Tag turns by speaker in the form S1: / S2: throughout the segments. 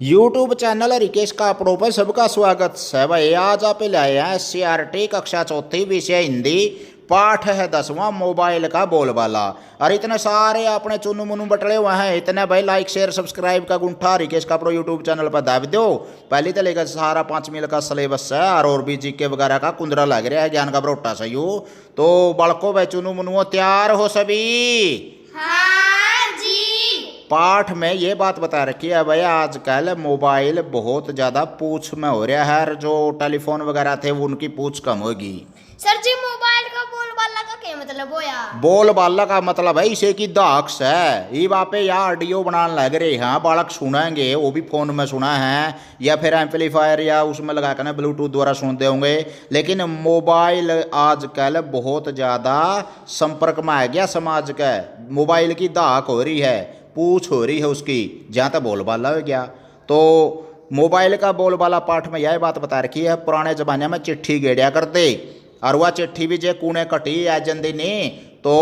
S1: YouTube channel Rikesh कापड़ों पर सबका स्वागत है भाई। आज आप लाए हैं CRT कक्षा चौथी विषय हिंदी, पाठ है 10वां मोबाइल का बोलबाला। और इतने सारे आपने चुनु मुनु बटले हुए हैं, इतने भाई लाइक शेयर सब्सक्राइब का गुंठा रिकेश कापड़ों यूट्यूब चैनल पर दाब दो। पहली तो लेकर सारा 5 मिनट का सिलेबस है और भी जीके वगैरह का कुंदरा लग रहा है, ज्ञान का बरोटा सही हो। तो बड़को भाई चुनु मुनुओ तैयार हो सभी?
S2: हाँ जी।
S1: पाठ में ये बात बता रखी है भाई, आजकल मोबाइल बहुत ज़्यादा पूछ में हो रहा है। जो टेलीफोन वगैरह थे वो उनकी पूछ कम होगी।
S2: सर जी मोबाइल का बोलबाला का क्या मतलब हो यार?
S1: बोलबाला का मतलब है इसे की दाक्स है। ये वापे या ऑडियो बनाने लग रहे हैं, बालक सुनेंगे वो भी फोन में सुना है या फिर एम्पलीफायर या उसमें लगा कर ब्लूटूथ द्वारा सुनते होंगे। लेकिन मोबाइल आजकल बहुत ज़्यादा संपर्क में आ गया समाज का। मोबाइल की दाक हो रही है, पूछ हो रही है उसकी, जहाँ तक बोलबाला हो गया। तो मोबाइल का बोलबाला पाठ में यह बात बता रखी है, पुराने ज़माने में चिट्ठी गेड़िया करते और वह चिट्ठी भी जे कूने कटी आ जंदी नहीं तो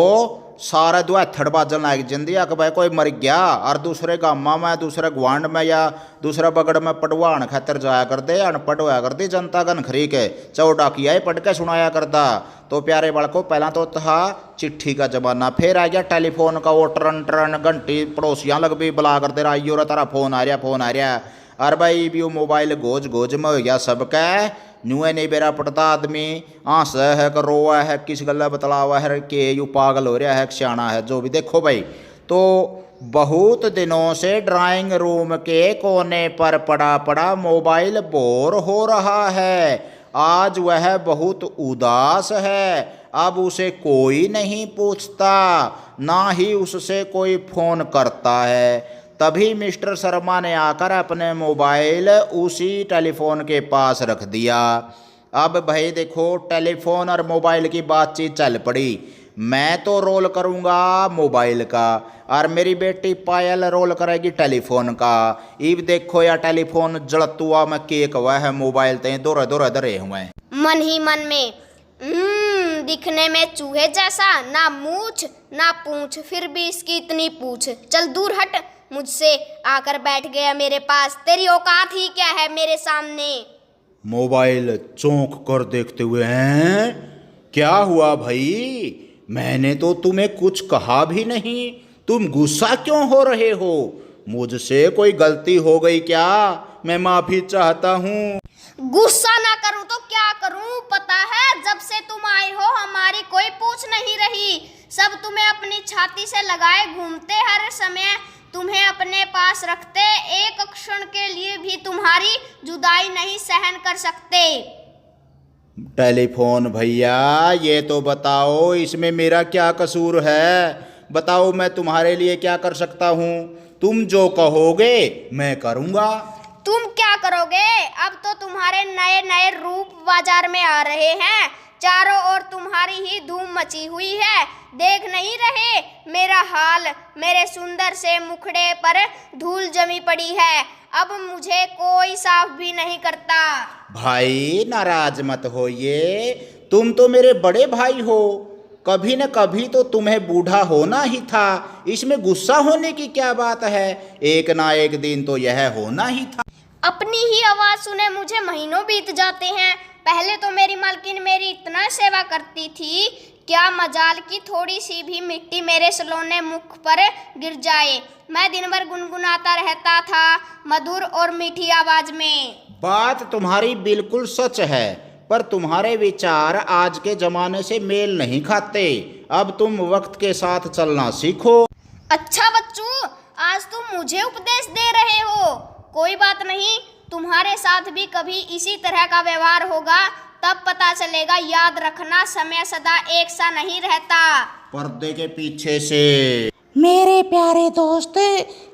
S1: सारा दुआथड़ बाजन लग जंदी कि भाई कोई मर गया। और दूसरे गामा में, दूसरे गुआंढ में या दूसरा बगड़ में पटवाण खातर जाया करते, अनपढ़ होया करती जनता गन खरी के चौडाकिया पढ़ के सुनाया करता। तो प्यारे बालकों, पहला तो था चिट्ठी का जमाना, फिर आ गया टेलीफोन का। वो टरन टरन घंटी पड़ोसियाँ लग भी बुला करते रहा, यो तारा फोन आ रहा फोन आ रहा। और भाई भी वो मोबाइल गोज गोज में हो गया सबका। न्यूए नहीं बेरा पड़ता आदमी हंस है कि रोआ है, किस गल्ला बतलावा है कि यू पागल हो रहा है, सियाना है, जो भी देखो भाई। तो बहुत दिनों से ड्राइंग रूम के कोने पर पड़ा पड़ा मोबाइल बोर हो रहा है। आज वह बहुत उदास है, अब उसे कोई नहीं पूछता, ना ही उससे कोई फोन करता है। तभी मिस्टर शर्मा ने आकर अपने मोबाइल उसी टेलीफोन के पास रख दिया। अब भाई देखो, टेलीफोन और मोबाइल की बातचीत चल पड़ी। मैं तो रोल करूँगा मोबाइल का और मेरी बेटी पायल रोल करेगी टेलीफोन का। इब देखो या टेलीफोन जड़तुआ में केक हुआ है, मोबाइल ते दोरे दोरे दरे हुए हैं।
S2: मन ही मन में दिखने में चूहे जैसा, ना मूछ ना पूंछ, फिर भी इसकी इतनी पूछ। चल दूर हट मुझसे, आकर बैठ गया मेरे पास। तेरी औकात ही क्या है मेरे सामने?
S1: मोबाइल चौंक कर देखते हुए हैं, क्या हुआ भाई? मैंने तो तुम्हें कुछ कहा भी नहीं, तुम गुस्सा क्यों हो रहे हो? मुझसे कोई गलती हो गई क्या? मैं माफी चाहता हूँ।
S2: गुस्सा ना करूं तो क्या करूं? पता है जब से तुम आए हो हमारी कोई पूछ नहीं रही। सब तुम्हें अपनी छाती से लगाए घूमते, हर समय तुम्हें अपने पास रखते, एक क्षण के लिए भी तुम्हारी जुदाई नहीं सहन कर सकते।
S1: टेलीफोन भैया, ये तो बताओ इसमें मेरा क्या कसूर है? बताओ मैं तुम्हारे लिए क्या कर सकता हूँ? तुम जो कहोगे मैं करूँगा।
S2: तुम क्या करोगे? अब तो तुम्हारे नए नए रूप बाजार में आ रहे हैं, चारों ओर तुम्हारी ही धूम मची हुई है। देख नहीं रहे मेरा हाल? मेरे सुंदर से मुखड़े पर धूल जमी पड़ी है, अब मुझे कोई साफ भी नहीं करता।
S1: भाई नाराज मत होइए, तुम तो मेरे बड़े भाई हो, कभी न कभी तो तुम्हें बूढ़ा होना ही था। इसमें गुस्सा होने की क्या बात है? एक ना एक दिन तो यह होना ही था।
S2: अपनी ही आवाज सुने मुझे महीनों बीत जाते हैं। पहले तो मेरी मालकिन मेरी इतना सेवा करती थी, क्या मजाल की थोड़ी सी भी मिट्टी मेरे सलोने मुख पर गिर जाए, मैं दिन भर गुनगुनाता रहता था मधुर और मीठी आवाज में।
S1: बात तुम्हारी बिल्कुल सच है, पर तुम्हारे विचार आज के जमाने से मेल नहीं खाते। अब तुम वक्त के साथ चलना सीखो।
S2: अच्छा बच्चू, आज तुम मुझे उपदेश दे रहे हो? कोई बात नहीं, तुम्हारे साथ भी कभी इसी तरह का व्यवहार होगा, तब पता चलेगा। याद रखना, समय सदा एक सा नहीं रहता।
S1: पर्दे के पीछे से।
S3: मेरे प्यारे दोस्त,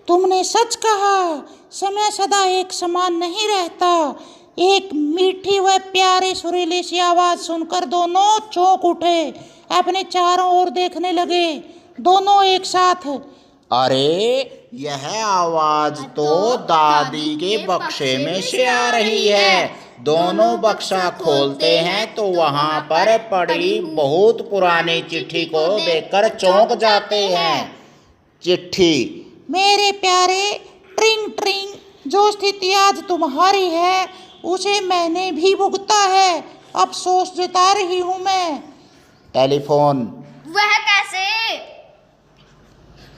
S3: तुमने सच कहा, समय सदा एक समान नहीं रहता। एक मीठी व प्यारी सुरीली सी आवाज सुनकर दोनों चौंक उठे, अपने चारों ओर देखने लगे, दोनों एक साथ।
S1: अरे यह आवाज तो दादी के बक्से में से आ रही है। दोनों बक्सा खोलते हैं तो वहां पर पड़ी बहुत पुरानी चिट्ठी को देखकर चौंक जाते हैं। चिट्ठी।
S3: मेरे प्यारे, ट्रिंग ट्रिंग जो स्थिति आज तुम्हारी है उसे मैंने भी भुगता है, अफसोस जता रही हूँ मैं।
S1: टेलीफोन।
S2: वह कैसे?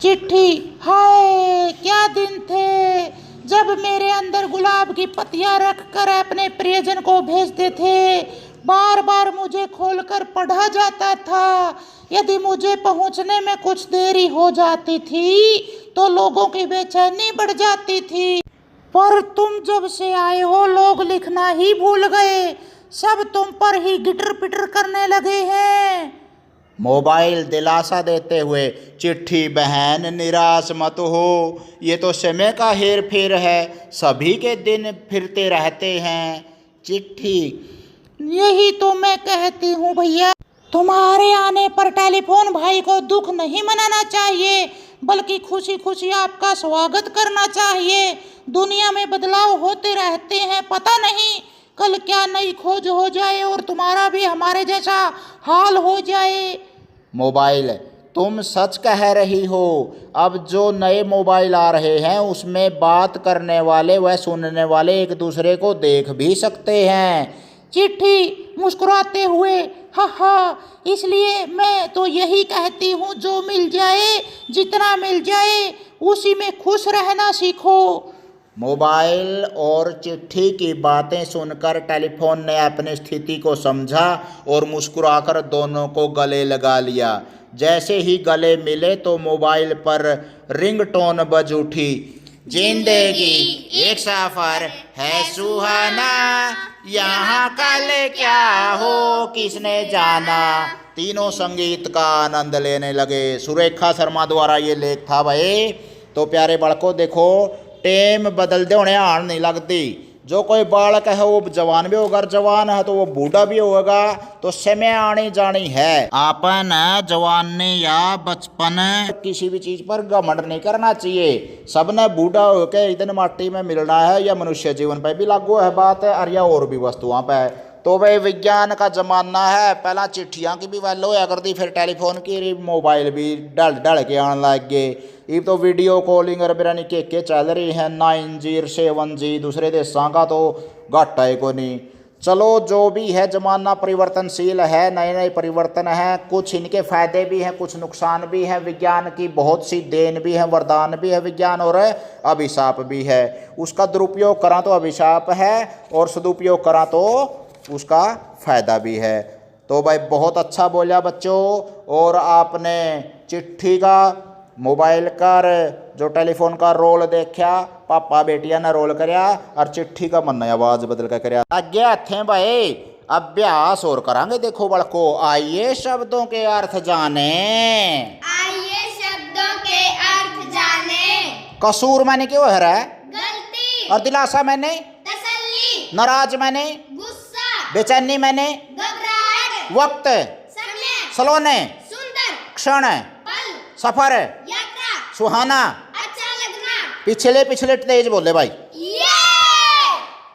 S3: चिट्ठी। हाय क्या दिन थे जब मेरे अंदर गुलाब की पत्तियां रखकर अपने प्रियजन को भेजते थे। बार बार मुझे खोलकर पढ़ा जाता था। यदि मुझे पहुंचने में कुछ देरी हो जाती थी तो लोगों की बेचैनी बढ़ जाती थी। पर तुम जब से आए हो लोग लिखना ही भूल गए, सब तुम पर ही गिटर पिटर करने लगे हैं।
S1: मोबाइल दिलासा देते हुए, चिट्ठी बहन निराश मत हो, ये तो समय का हेर फेर है, सभी के दिन फिरते रहते हैं। चिट्ठी।
S3: यही तो मैं कहती हूँ भैया, तुम्हारे आने पर टेलीफोन भाई को दुख नहीं मनाना चाहिए बल्कि खुशी खुशी आपका स्वागत करना चाहिए। दुनिया में बदलाव होते रहते हैं, पता नहीं कल क्या नई खोज हो जाए और तुम्हारा भी हमारे जैसा हाल हो जाए।
S1: मोबाइल। तुम सच कह रही हो। अब जो नए मोबाइल आ रहे हैं उसमें बात करने वाले व सुनने वाले एक दूसरे को देख भी सकते हैं।
S3: चिट्ठी मुस्कुराते हुए, हा, इसलिए मैं तो यही कहती हूँ जो मिल जाए, जितना मिल जाए उसी में खुश रहना सीखो।
S1: मोबाइल और चिट्ठी की बातें सुनकर टेलीफोन ने अपनी स्थिति को समझा और मुस्कुराकर दोनों को गले लगा लिया। जैसे ही गले मिले तो मोबाइल पर रिंगटोन बज उठी। जिंदगी एक सफर है सुहाना, यहाँ कल क्या हो किसने जाना। तीनों संगीत का आनंद लेने लगे। सुरेखा शर्मा द्वारा ये लेख था भाई। तो प्यारे बालकों देखो, टेम बदलते होने आड़ नहीं लगती। जो कोई बालक है वो जवान भी होगा, जवान है तो वो बूढ़ा भी होगा, तो समय आनी जानी है। आपन जवान या बचपन किसी भी चीज पर घमंड नहीं करना चाहिए। सबने बूढ़ा होकर एक दिन माटी में मिलना है। या मनुष्य जीवन पर भी लागू है बात है, और या और भी वस्तुओं पर। तो भाई विज्ञान का जमाना है। पहला चिट्ठियाँ की भी वैल्यू होया करती, फिर टेलीफोन की, मोबाइल भी ढल के आने लग गए। ये तो वीडियो कॉलिंग और बिरानी के चल रही है 9G 7G। दूसरे देशों का तो घाटा है को नहीं। चलो जो भी है, जमाना परिवर्तनशील है, नए नए परिवर्तन हैं। कुछ इनके फायदे भी हैं, कुछ नुकसान भी हैं। विज्ञान की बहुत सी देन भी है, वरदान भी है विज्ञान, और अभिशाप भी है। उसका दुरुपयोग करा तो अभिशाप है और सदुपयोग करा तो उसका फायदा भी है। तो भाई बहुत अच्छा बोला बच्चों। और आपने चिट्ठी का, मोबाइल का, जो टेलीफोन का रोल देखा, पापा बेटिया ने रोल करया, और चिट्ठी का मन आवाज बदल कर करया। आगे थे भाई, अभ्यास और करांगे। देखो बड़को, आइए शब्दों के अर्थ जाने।
S2: आइए शब्दों के अर्थ जाने।
S1: कसूर मैंने क्यों है रहा?
S2: गलती।
S1: और दिलासा मैंने?
S2: तसल्ली।
S1: नाराज मैंने?
S2: गुस्सा।
S1: बेचैनी मैंने?
S2: घबराहट।
S1: वक्त।
S2: समय।
S1: सलोने।
S2: सुंदर।
S1: क्षण।
S2: पल।
S1: सफर।
S2: यात्रा।
S1: सुहाना।
S2: अच्छा लगना।
S1: पिछले तेज बोले भाई।
S2: ये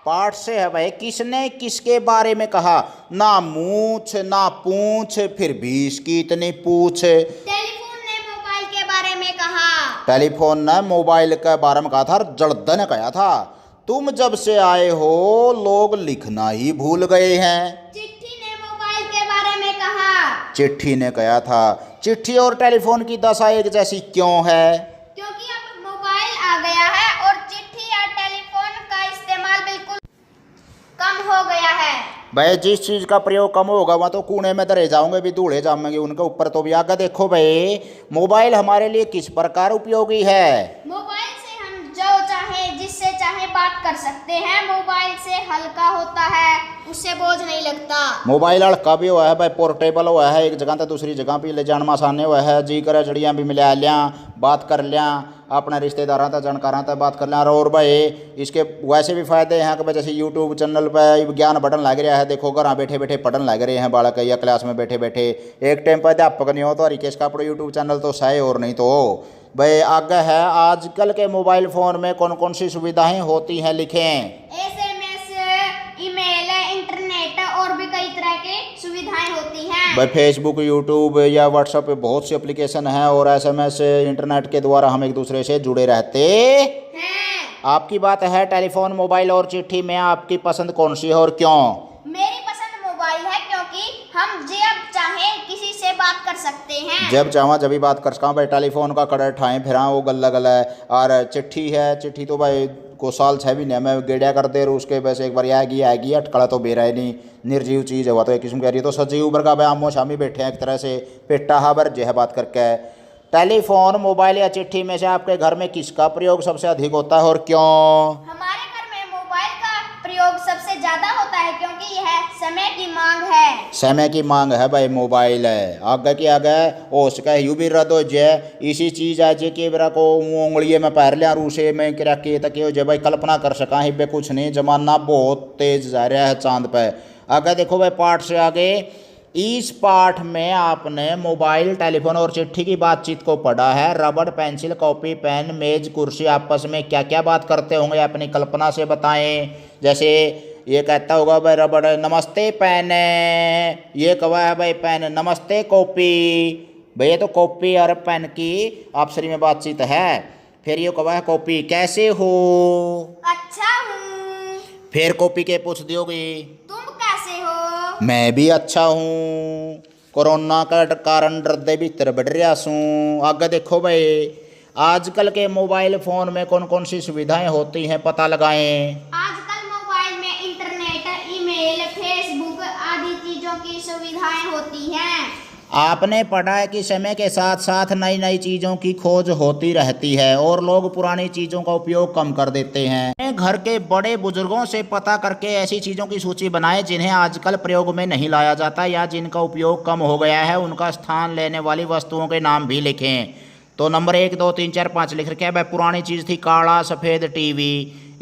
S1: पाठ से है भाई। किसने किसके बारे में कहा? ना मूछ ना पूछ, फिर भी इसकी इतनी पूछ।
S2: टेलीफोन ने मोबाइल के बारे में कहा।
S1: टेलीफोन ने मोबाइल के बारे में कहा था, जड़दन ने कहा था। तुम जब से आए हो लोग लिखना ही भूल गए हैं।
S2: चिट्ठी ने मोबाइल के बारे में कहा।
S1: चिट्ठी ने कहा था। चिट्ठी और टेलीफोन की दशा एक जैसी क्यों है?
S2: क्योंकि अब मोबाइल आ गया है और चिट्ठी या टेलीफोन का इस्तेमाल बिल्कुल कम हो गया है।
S1: भाई जिस चीज का प्रयोग कम होगा वहाँ तो कूड़े में धरे जाओगे, भी धूड़े जामेंगे उनके ऊपर। तो भी आगे देखो भाई, मोबाइल हमारे लिए किस प्रकार उपयोगी है?
S2: मोबाइल से हम जो चाहे जिससे चाहे बात कर सकते हैं। मोबाइल से हल्का होता है, उससे बोझ नहीं लगता।
S1: मोबाइल हल्का भी हुआ है भाई, पोर्टेबल हुआ है, एक जगह से दूसरी जगह भी ले जाने में आसानी हुआ है। जी करे जड़ियाँ भी मिला लिया, बात कर लिया, अपने रिश्तेदारों तक जानकारों तक बात कर लिया। और भाई इसके वैसे भी फायदे हैं कि जैसे यूट्यूब चैनल पर ज्ञान बढ़न लग रहा है। देखो घर बैठे बैठे पढ़न लग रहे हैं बालक, या क्लास में बैठे बैठे। एक टाइम पर अध्यापक नहीं हो तो हरिकेश का अपना यूट्यूब चैनल तो सही, और नहीं तो भाई आगे है। आजकल के मोबाइल फ़ोन में कौन कौन सी सुविधाएं होती हैं, लिखें।
S2: SMS, ईमेल, इंटरनेट और भी कई तरह के सुविधाएं होती हैं।
S1: भाई फेसबुक, यूट्यूब या व्हाट्सएप पे बहुत सी एप्लीकेशन हैं, और SMS इंटरनेट के द्वारा हम एक दूसरे से जुड़े रहते
S2: हैं।
S1: आपकी बात है टेलीफोन, मोबाइल और चिट्ठी में आपकी पसंद कौन सी है और क्यों?
S2: मेरी पसंद मोबाइल है क्योंकि हम जब चाहें किसी से बात कर सकते हैं।
S1: जब चाहो जब भी बात कर सका भाई। टेलीफोन का कड़े ठाएँ फिर वो गल्ला गला है। और चिट्ठी है, चिट्ठी तो भाई को साल 6 महीने में गेड़िया कर दे उसके वैसे एक बार आएगी अटकड़ा तो बेरा ही नहीं, निर्जीव चीज़ है वो तो एक किस्म कह रही है। तो सजीव उबर का भाई आमो शामी बैठे हैं एक तरह से पेटा हाबर जो है बात करके। टेलीफोन, मोबाइल या चिट्ठी में से आपके घर में किसका प्रयोग सबसे अधिक होता है और क्यों?
S2: हमारे घर में मोबाइल का प्रयोग सबसे ज्यादा होता है क्योंकि यह समय की मांग है।
S1: समय की मांग है भाई, मोबाइल है आगे की आगे हो सका यू भी रद्द हो जाए। इसी चीज़ है जे के बेरा को उंगलिए में पैर लिया रूसे में किरा के तक हो जाए भाई। कल्पना कर सका ही बे कुछ नहीं, जमाना बहुत तेज जा रहा है चांद पे। आगे देखो भाई पाठ से आगे, इस पाठ में आपने मोबाइल, टेलीफोन और चिट्ठी की बातचीत को पढ़ा है। रबड़, पेंसिल, कॉपी, पेन, मेज, कुर्सी आपस में क्या क्या बात करते होंगे अपनी कल्पना से बताएं। जैसे ये कहता होगा भाई रबड़ नमस्ते पेन, ये कहा है भाई पेन नमस्ते कॉपी। भैया तो कॉपी और पेन की आपसी में बातचीत है। फिर ये कहा है कॉपी कैसे हो?
S2: अच्छा हूँ।
S1: फिर कॉपी के पूछ दोगी
S2: तुम कैसे हो?
S1: मैं भी अच्छा हूँ। कोरोना का कारण डरदे भीतर बढ़ रहा सूँ। आगे देखो भाई आजकल के मोबाइल फ़ोन में कौन कौन सी सुविधाएं होती हैं पता लगाएं।
S2: आजकल मोबाइल में इंटरनेट, ईमेल, फेसबुक आदि चीजों की सुविधाएं होती हैं।
S1: आपने पढ़ा है कि समय के साथ साथ नई नई चीज़ों की खोज होती रहती है और लोग पुरानी चीज़ों का उपयोग कम कर देते हैं। घर के बड़े बुजुर्गों से पता करके ऐसी चीज़ों की सूची बनाएं जिन्हें आजकल प्रयोग में नहीं लाया जाता या जिनका उपयोग कम हो गया है। उनका स्थान लेने वाली वस्तुओं के नाम भी लिखें। तो नंबर 1, 2, 3, 4, 5 लिख रखे हैं भाई। पुरानी चीज़ थी काला सफ़ेद टीवी,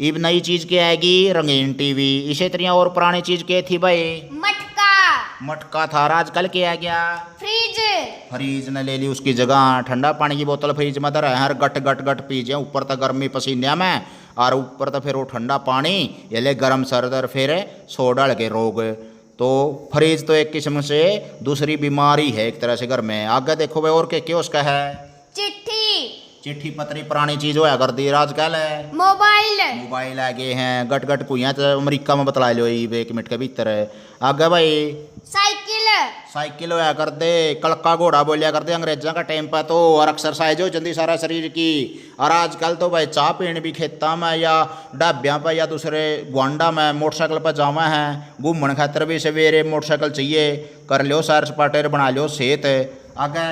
S1: अब नई चीज़ क्या आएगी रंगीन टीवी। इसी तरह और पुरानी चीज़ क्या थी भाई? मटका था। और आजकल क्या आ गया? फ्रीज ने ले ली उसकी जगह। ठंडा पानी की बोतल फ्रीज में धर हर गट गट गट पी जाए, ऊपर तक गर्मी पसीने में और ऊपर तो फिर वो ठंडा पानी ये ले गर्म सरदर फिर सो डाल के रोग। तो फ्रीज तो एक किस्म से दूसरी बीमारी है एक तरह से घर में। आगे देखो भाई और क्या उसका है? चिट्ठी पत्री पुरानी चीज होया कर दी। आजकल है मोबाइल आगे हैं गट गट कुइया तो अमेरिका में बतला लो 1 मिनट के भीतर। आगे भाई साइकिल होया कर दे, कलका घोड़ा बोलिया कर दे अंग्रेजा का टाइम पर तो। और एक्सरसाइज हो जाती सारा शरीर की। और आजकल तो भाई चाह पीने भी खेतों में या ढाबिया पर या दूसरे गुआंढा में मोटरसाइकिल पर जावा है। घूमने खातर भी सवेरे मोटरसाइकिल चाहिए, कर लो सैर सपाटे बना लो सेहत। आगे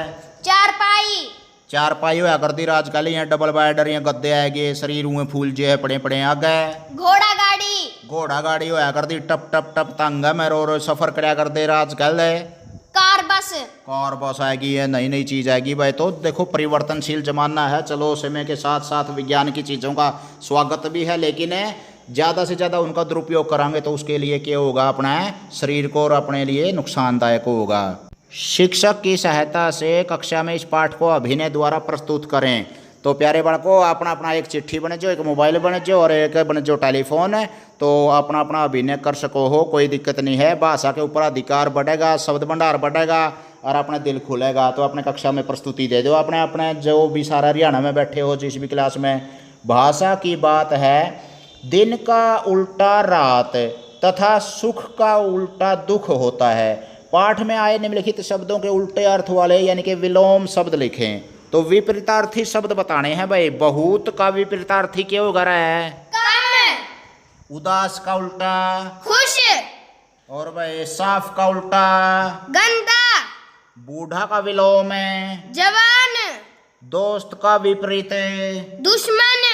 S1: चारपाई होया करती आजकल यहाँ डबल बेड या गद्दे आएगे शरीर हुए फूल जो है पड़े पड़े। आगे घोड़ा गाड़ी होया करती टप टप टप तंग में रो सफर कराया करते। आजकल कार बस आएगी है, नई नई चीज़ आएगी भाई। तो देखो परिवर्तनशील जमाना है। चलो समय के साथ साथ विज्ञान की चीज़ों का स्वागत भी है, लेकिन ज़्यादा से ज़्यादा उनका दुरुपयोग करेंगे तो उसके लिए क्या होगा? अपना शरीर को और अपने लिए नुकसानदायक होगा। शिक्षक की सहायता से कक्षा में इस पाठ को अभिनय द्वारा प्रस्तुत करें। तो प्यारे बालकों अपना अपना एक चिट्ठी बने जो, एक मोबाइल बने जो और एक बने जो टेलीफोन है। तो अपना अपना अभिनय कर सको हो, कोई दिक्कत नहीं है। भाषा के ऊपर अधिकार बढ़ेगा, शब्द भंडार बढ़ेगा और अपना दिल खुलेगा। तो अपने कक्षा में प्रस्तुति दे दो। अपने अपने जो भी सारा हरियाणा में बैठे हो जिस भी क्लास में। भाषा की बात है, दिन का उल्टा रात तथा सुख का उल्टा दुख होता है। पाठ में आए निम्नलिखित शब्दों के उल्टे अर्थ वाले यानी कि विलोम शब्द लिखें। तो विपरीतार्थी शब्द बताने हैं भाई। बहुत का विपरीतार्थी क्या होगा है? कम। उदास का उल्टा? खुश। और भाई साफ का उल्टा? गंदा। बूढ़ा का विलोम है? जवान। दोस्त का विपरीत है? दुश्मन।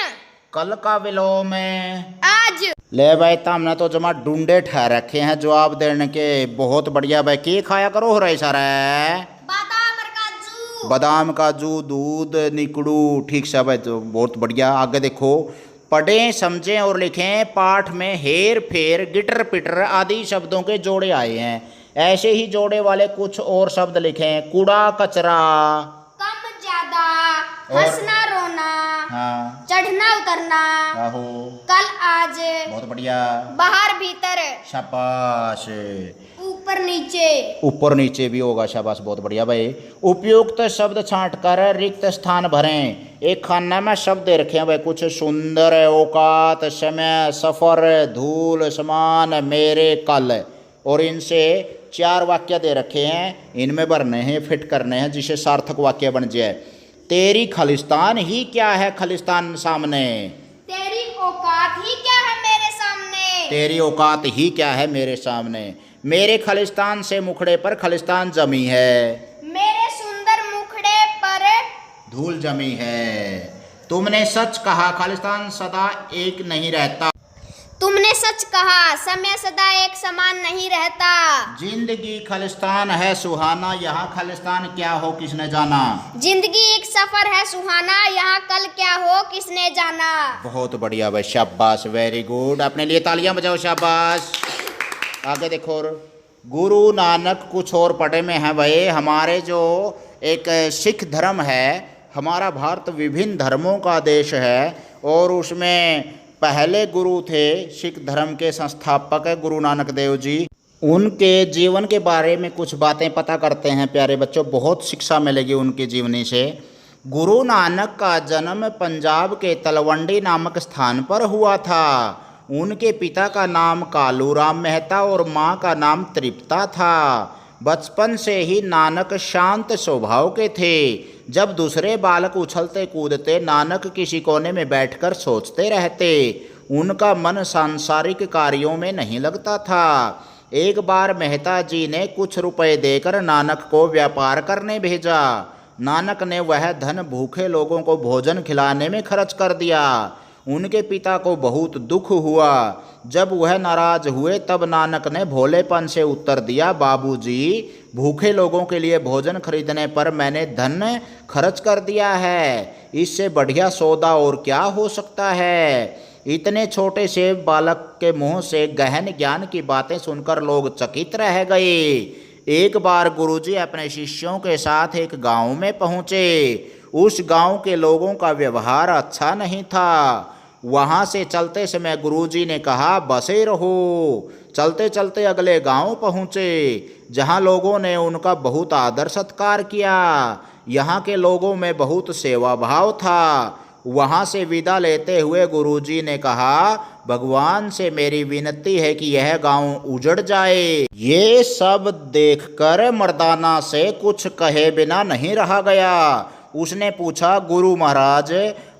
S1: कल का विलोम है? आज। ले भाई हमने तो जमा ढूंढे ठहर रखे हैं जवाब देने के। बहुत बढ़िया भाई। की खाया करो हो रहा सारा? बादाम काजू दूध निकड़ू। ठीक से भाई तो बहुत बढ़िया। आगे देखो पढ़ें समझें और लिखें। पाठ में हेर फेर गिटर पिटर आदि शब्दों के जोड़े आए हैं। ऐसे ही जोड़े वाले कुछ और शब्द लिखें। कूड़ा कचरा,
S2: कम ज्यादा, हंसना रोना,
S3: हाँ,
S2: चढ़ना उतरना,
S3: आहो,
S2: कल आज,
S3: बहुत बढ़िया,
S2: बाहर भीतर,
S3: शाबाश,
S2: ऊपर ऊपर नीचे।
S1: ऊपर नीचे भी होगा, शाबाश, बहुत बढ़िया भाई। उपयुक्त शब्द छांट कर रिक्त स्थान भरें। एक खाना में शब्द दे रखे हैं भाई कुछ, सुंदर, औकात, समय, सफर, धूल, समान, मेरे, कल, और इनसे 4 वाक्य दे रखे हैं, इनमें भरने हैं, फिट करने हैं जिसे सार्थक वाक्य बन जाए। तेरी खालिस्तान ही क्या है खालिस्तान सामने,
S2: तेरी औकात ही क्या है मेरे सामने,
S1: तेरी औकात ही क्या है मेरे सामने। मेरे खालिस्तान से मुखड़े पर खालिस्तान जमी है,
S2: मेरे सुंदर मुखड़े पर
S1: धूल जमी है। तुमने सच कहा खालिस्तान सदा एक नहीं रहता,
S2: तुमने सच कहा समय सदा एक समान नहीं रहता।
S1: जिंदगी खालिस्तान है सुहाना, यहाँ खालिस्तान क्या हो किसने जाना।
S2: जिंदगी एक सफर है सुहाना, यहाँ कल क्या हो किसने जाना।
S1: बहुत बढ़िया भाई, शाबाश, वेरी गुड। अपने लिए तालियां बजाओ, शाबाश। आगे देखो, गुरु नानक कुछ और पढ़े में है भाई। हमारे जो एक सिख धर्म है, हमारा भारत विभिन्न धर्मों का देश है, और उसमें पहले गुरु थे सिख धर्म के संस्थापक गुरु नानक देव जी। उनके जीवन के बारे में कुछ बातें पता करते हैं प्यारे बच्चों, बहुत शिक्षा मिलेगी उनकी जीवनी से। गुरु नानक का जन्म पंजाब के तलवंडी नामक स्थान पर हुआ था। उनके पिता का नाम कालू राम मेहता और माँ का नाम तृप्ता था। बचपन से ही नानक शांत स्वभाव के थे। जब दूसरे बालक उछलते कूदते, नानक किसी कोने में बैठकर सोचते रहते। उनका मन सांसारिक कार्यों में नहीं लगता था। एक बार मेहता जी ने कुछ रुपए देकर नानक को व्यापार करने भेजा। नानक ने वह धन भूखे लोगों को भोजन खिलाने में खर्च कर दिया। उनके पिता को बहुत दुख हुआ। जब वह नाराज हुए तब नानक ने भोलेपन से उत्तर दिया, बाबूजी, भूखे लोगों के लिए भोजन खरीदने पर मैंने धन खर्च कर दिया है। इससे बढ़िया सौदा और क्या हो सकता है। इतने छोटे से बालक के मुंह से गहन ज्ञान की बातें सुनकर लोग चकित रह गए। एक बार गुरुजी अपने शिष्यों के साथ एक गांव में पहुँचे। उस गांव के लोगों का व्यवहार अच्छा नहीं था। वहाँ से चलते समय गुरुजी ने कहा, बसे रहो। चलते चलते अगले गांव पहुँचे, जहाँ लोगों ने उनका बहुत आदर सत्कार किया। यहाँ के लोगों में बहुत सेवा भाव था। वहाँ से विदा लेते हुए गुरुजी ने कहा, भगवान से मेरी विनती है कि यह गांव उजड़ जाए। ये सब देखकर मर्दाना से कुछ कहे बिना नहीं रहा गया। उसने पूछा, गुरु महाराज,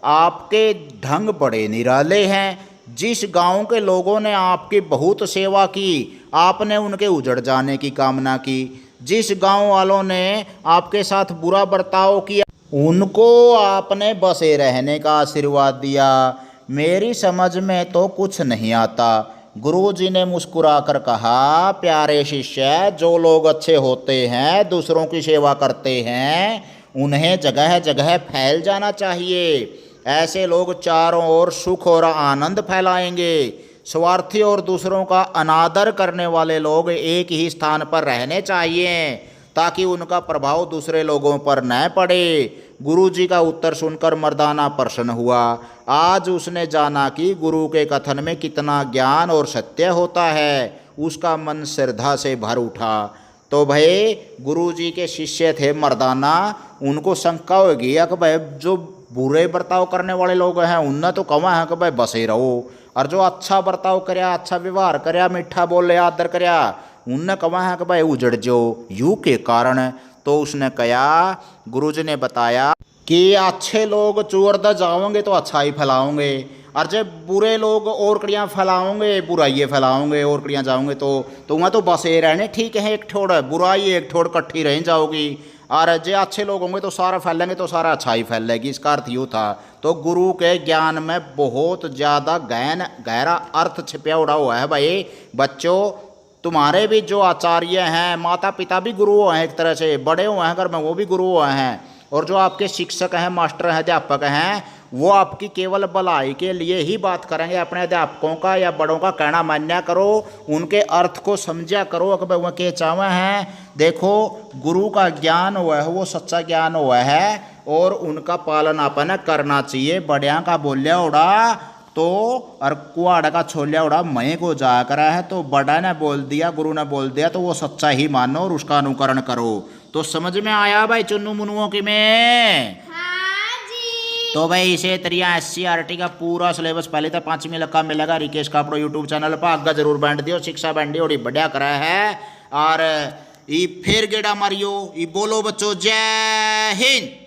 S1: आपके ढंग बड़े निराले हैं। जिस गांव के लोगों ने आपकी बहुत सेवा की, आपने उनके उजड़ जाने की कामना की। जिस गांव वालों ने आपके साथ बुरा बर्ताव किया, उनको आपने बसे रहने का आशीर्वाद दिया। मेरी समझ में तो कुछ नहीं आता। गुरुजी ने मुस्कुराकर कहा, प्यारे शिष्य, जो लोग अच्छे होते हैं, दूसरों की सेवा करते हैं, उन्हें जगह जगह फैल जाना चाहिए। ऐसे लोग चारों ओर सुख और आनंद फैलाएंगे। स्वार्थी और दूसरों का अनादर करने वाले लोग एक ही स्थान पर रहने चाहिए, ताकि उनका प्रभाव दूसरे लोगों पर न पड़े। गुरुजी का उत्तर सुनकर मर्दाना प्रसन्न हुआ। आज उसने जाना कि गुरु के कथन में कितना ज्ञान और सत्य होता है। उसका मन श्रद्धा से भर उठा। तो भाई गुरुजी के शिष्य थे मर्दाना, उनको शंका होगी कि भाई जो बुरे बर्ताव करने वाले लोग हैं उनने तो कहा है कि भाई बसे रहो, और जो अच्छा बर्ताव करया, अच्छा व्यवहार करया, मीठा बोले, आदर करया, उनने कहा है कि भाई उजड़ जाओ। यू के कारण तो उसने कहा, गुरुजी ने बताया कि अच्छे लोग चूरदा जाओगे तो अच्छाई फैलाओगे, और जब बुरे लोग और कड़ियाँ फैलाओगे, बुराइयाँ फैलाओगे, और कड़ियाँ जाओगे तो वहाँ तो बसे रहने ठीक है, एक ठोड़ बुराई एक ठोड़ इकट्ठी रह जाओगी। और जे अच्छे लोग होंगे तो सारा फैलेंगे तो सारा अच्छाई फैलेगी। इसका अर्थ यूँ था। तो गुरु के ज्ञान में बहुत ज़्यादा गहरा अर्थ छिपा उड़ा हुआ है। भाई बच्चों, तुम्हारे भी जो आचार्य हैं, माता पिता भी गुरु हैं, एक तरह से बड़े हुए हैं घर में, वो भी गुरु हैं। और जो आपके शिक्षक हैं, मास्टर हैं, अध्यापक हैं, वो आपकी केवल भलाई के लिए ही बात करेंगे। अपने अध्यापकों का या बड़ों का कहना मान्या करो, उनके अर्थ को समझा करो कि भाई वह क्या चाहे हैं। देखो, गुरु का ज्ञान हुआ है वो सच्चा ज्ञान हुआ है, और उनका पालन अपन करना चाहिए। बड़िया का बोलिया उड़ा तो और कुआड़ा का छोलिया उड़ा मय को जा करा है, तो बड़ा ने बोल दिया, गुरु ने बोल दिया, तो वो सच्चा ही मानो और उसका अनुकरण करो। तो समझ में आया भाई चुन्नू मुनुओं की में?
S2: हाँ जी।
S1: तो भाई इसे तरिया SCRT का पूरा सिलेबस पहले तो 5वीं लक्का मिलेगा रिकेश का अपना यूट्यूब चैनल पर, आगे जरूर बैंड दियो, शिक्षा बैंडी और बढ़िया करा है। और ये फिर गेड़ा मारियो, ये बोलो बच्चों जय हिंद।